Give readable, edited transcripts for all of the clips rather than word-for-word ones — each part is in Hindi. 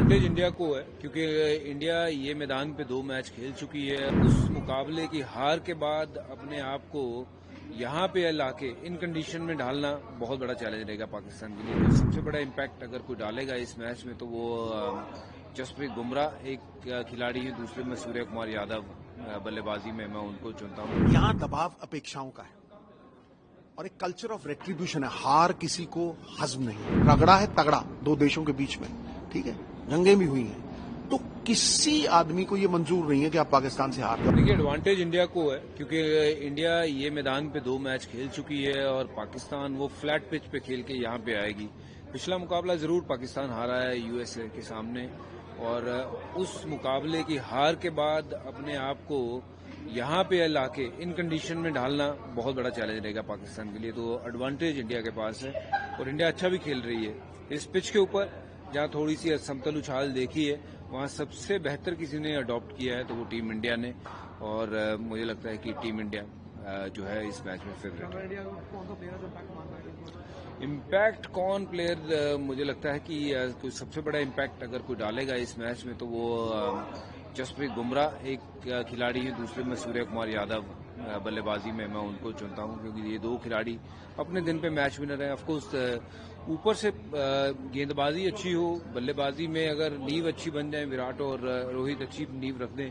एडवांटेज इंडिया को है क्योंकि इंडिया ये मैदान पे 2 मैच खेल चुकी है। उस मुकाबले की हार के बाद अपने आप को यहाँ पे लाके इन कंडीशन में ढालना बहुत बड़ा चैलेंज रहेगा पाकिस्तान के लिए। तो सबसे बड़ा इम्पैक्ट अगर कोई डालेगा इस मैच में तो वो जसप्रीत बुमराह एक खिलाड़ी है, दूसरे में सूर्य कुमार यादव बल्लेबाजी में मैं उनको चुनता हूँ। यहाँ दबाव अपेक्षाओं का है और एक कल्चर ऑफ रेट्रीब्यूशन है। हार किसी को हजम नहीं, रगड़ा है तगड़ा दो देशों के बीच में, ठीक है, जंगें भी हुई हैं, तो किसी आदमी को ये मंजूर नहीं है कि आप पाकिस्तान से हार जाओ। देखिए, एडवांटेज इंडिया को है क्योंकि इंडिया ये मैदान पे 2 मैच खेल चुकी है और पाकिस्तान वो फ्लैट पिच पे खेल के यहाँ पे आएगी। पिछला मुकाबला जरूर पाकिस्तान हारा है यूएसए के सामने और उस मुकाबले की हार के बाद अपने आप को यहाँ पे लाके इन कंडीशन में ढालना बहुत बड़ा चैलेंज रहेगा पाकिस्तान के लिए। तो एडवांटेज इंडिया के पास है और इंडिया अच्छा भी खेल रही है इस पिच के ऊपर। जहाँ थोड़ी सी समतल उछाल देखी है वहाँ सबसे बेहतर किसी ने अडॉप्ट किया है तो वो टीम इंडिया ने, और मुझे लगता है कि टीम इंडिया जो है इस मैच में फेवरेट है। इम्पैक्ट कौन प्लेयर, मुझे लगता है कि कोई सबसे बड़ा इम्पैक्ट अगर कोई डालेगा इस मैच में तो वो जसप्रीत बुमराह एक खिलाड़ी है, दूसरे में सूर्य कुमार यादव बल्लेबाजी में मैं उनको चुनता हूं क्योंकि ये 2 खिलाड़ी अपने दिन पे मैच विनर हैं। ऑफकोर्स ऊपर से गेंदबाजी अच्छी हो, बल्लेबाजी में अगर नींव अच्छी बन जाए, विराट और रोहित अच्छी नींव रख दें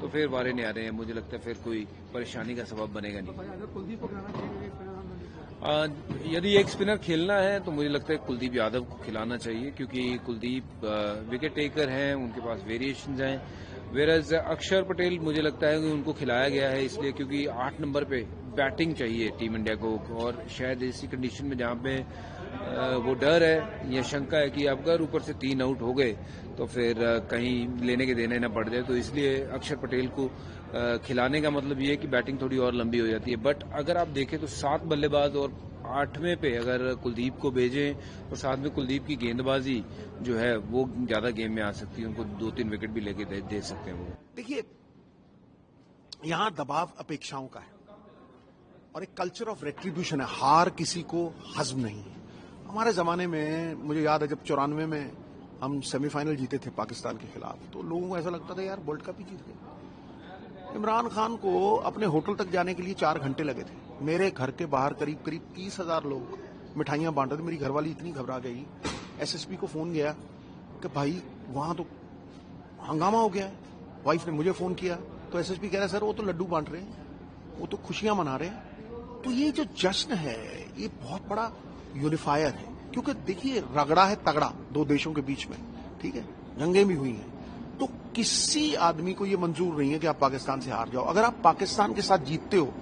तो फिर वारे नहीं आ रहे हैं। मुझे लगता है फिर कोई परेशानी का सबब बनेगा नहीं। यदि एक स्पिनर खेलना है तो मुझे लगता है कुलदीप यादव को खिलाना चाहिए क्योंकि कुलदीप विकेट टेकर हैं, उनके पास वेरिएशंस हैं। वेरज अक्षर पटेल मुझे लगता है कि उनको खिलाया गया है इसलिए क्योंकि 8 नंबर पे बैटिंग चाहिए टीम इंडिया को, और शायद इसी कंडीशन में जहां पे वो डर है या शंका है कि अगर ऊपर से 3 आउट हो गए तो फिर कहीं लेने के देने न पड़ जाए, तो इसलिए अक्षर पटेल को खिलाने का मतलब ये है कि बैटिंग थोड़ी और लंबी हो जाती है। बट अगर आप देखें तो 7 बल्लेबाज और 8वें पे अगर कुलदीप को भेजें और साथ में कुलदीप की गेंदबाजी जो है वो ज्यादा गेम में आ सकती है, उनको 2-3 विकेट भी लेके दे सकते हैं वो। देखिए, यहाँ दबाव अपेक्षाओं का है और एक कल्चर ऑफ रेट्रीब्यूशन है। हार किसी को हजम नहीं है। हमारे जमाने में मुझे याद है जब 94 में हम सेमीफाइनल जीते थे पाकिस्तान के खिलाफ, तो लोगों को ऐसा लगता था यार वर्ल्ड कप ही जीत गए। इमरान खान को अपने होटल तक जाने के लिए 4 घंटे लगे थे। मेरे घर के बाहर करीब 30,000 लोग मिठाइयां बांट रहे थे। मेरी घरवाली इतनी घबरा गई, एसएसपी को फोन गया कि भाई वहां तो हंगामा हो गया है। वाइफ ने मुझे फोन किया तो एसएसपी कह रहा है सर वो तो लड्डू बांट रहे हैं, वो तो खुशियां मना रहे हैं। तो ये जो जश्न है ये बहुत बड़ा यूनिफायर है क्योंकि देखिए रगड़ा है तगड़ा 2 देशों के बीच में, ठीक है, जंगें भी हुई हैं, तो किसी आदमी को ये मंजूर नहीं है कि आप पाकिस्तान से हार जाओ। अगर आप पाकिस्तान के साथ जीतते हो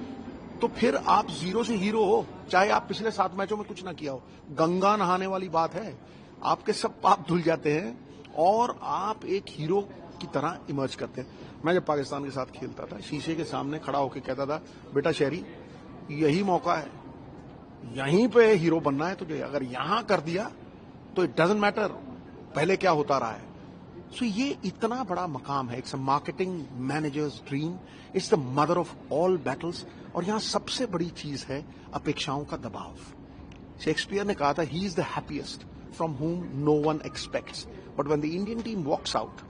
तो फिर आप 0 से हीरो हो, चाहे आप पिछले 7 मैचों में कुछ ना किया हो। गंगा नहाने वाली बात है, आपके सब पाप धुल जाते हैं और आप एक हीरो की तरह इमर्ज करते हैं। मैं जब पाकिस्तान के साथ खेलता था शीशे के सामने खड़ा होकर कहता था बेटा शहरी यही मौका है, यहीं पे हीरो बनना है तुझे, अगर यहां कर दिया तो इट डजंट मैटर पहले क्या होता रहा है। सो ये इतना बड़ा मकाम है, it's a marketing managers dream, it's the mother of all battles. और यहां सबसे बड़ी चीज है अपेक्षाओं का दबाव। शेक्सपियर ने कहा था he is the happiest from whom no one expects, but when the Indian team walks out,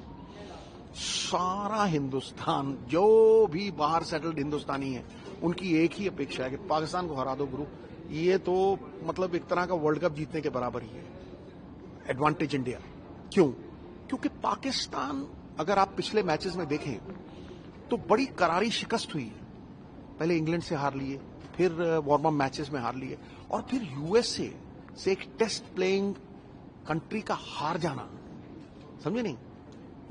सारा हिंदुस्तान जो भी बाहर सेटल्ड हिंदुस्तानी है उनकी एक ही अपेक्षा है कि पाकिस्तान को हरा दो गुरु। ये तो मतलब एक तरह का वर्ल्ड कप जीतने के बराबर ही है। एडवांटेज इंडिया क्यों? क्योंकि पाकिस्तान अगर आप पिछले मैचेस में देखें तो बड़ी करारी शिकस्त हुई है। पहले इंग्लैंड से हार लिए, फिर वार्म अप मैचेस में हार लिए और फिर यूएसए से एक टेस्ट प्लेइंग कंट्री का हार जाना, समझे नहीं,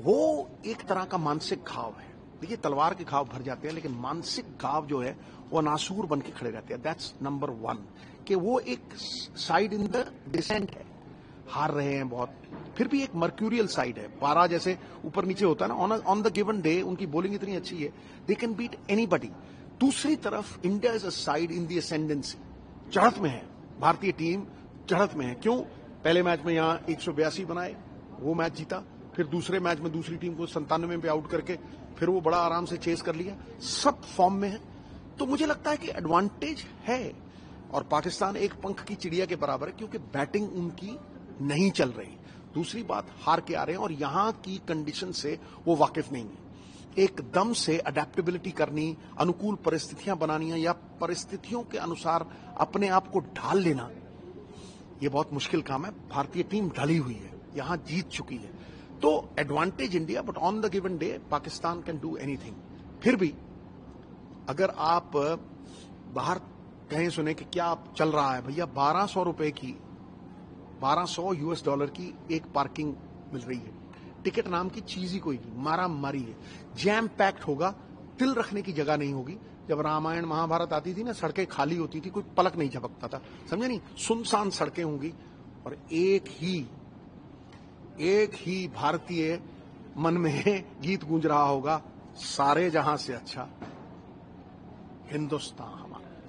वो एक तरह का मानसिक घाव है। देखिए तलवार के घाव भर जाते हैं लेकिन मानसिक घाव जो है वो नासूर बन के खड़े रहते हैं। दैट्स नंबर 1 कि वो एक साइड इन द डिसेंट है, हार रहे हैं बहुत, फिर भी एक मर्क्यूरियल साइड है, पारा जैसे ऊपर नीचे होता है ना, ऑन द गिवन डे उनकी बॉलिंग इतनी अच्छी है दे कैन बीट एनीबडी। दूसरी तरफ India is a side in the ascendancy, चढ़त में है, भारतीय टीम चढ़त में है। क्यों? पहले मैच में यहां 182 बनाए, वो मैच जीता, फिर दूसरे मैच में दूसरी टीम को 97 पे आउट करके फिर वो बड़ा आराम से चेस कर लिया, सब फॉर्म में है। तो मुझे लगता है कि एडवांटेज है और पाकिस्तान एक पंख की चिड़िया के बराबर है क्योंकि बैटिंग उनकी नहीं चल रही। दूसरी बात, हार के आ रहे हैं और यहां की कंडीशन से वो वाकिफ नहीं है। एकदम से अडेप्टेबिलिटी करनी, अनुकूल परिस्थितियां बनानी या परिस्थितियों के अनुसार अपने आप को ढाल लेना, ये बहुत मुश्किल काम है। भारतीय टीम ढली हुई है, यहां जीत चुकी है, तो advantage India, but on the given day Pakistan can do anything. फिर भी अगर आप बाहर कहीं सुने कि क्या चल रहा है भैया, 1200 रुपए की, 1200 US डॉलर की एक पार्किंग मिल रही है, टिकट नाम की चीज ही कोई नहीं, मारा मारी है, जैम पैक्ड होगा, तिल रखने की जगह नहीं होगी। जब रामायण महाभारत आती थी ना, सड़कें खाली होती थी, कोई पलक नहीं झपकता था, समझे नहीं, सुनसान सड़कें होंगी और एक ही भारतीय मन में गीत गूंज रहा होगा, सारे जहां से अच्छा हिंदुस्तान।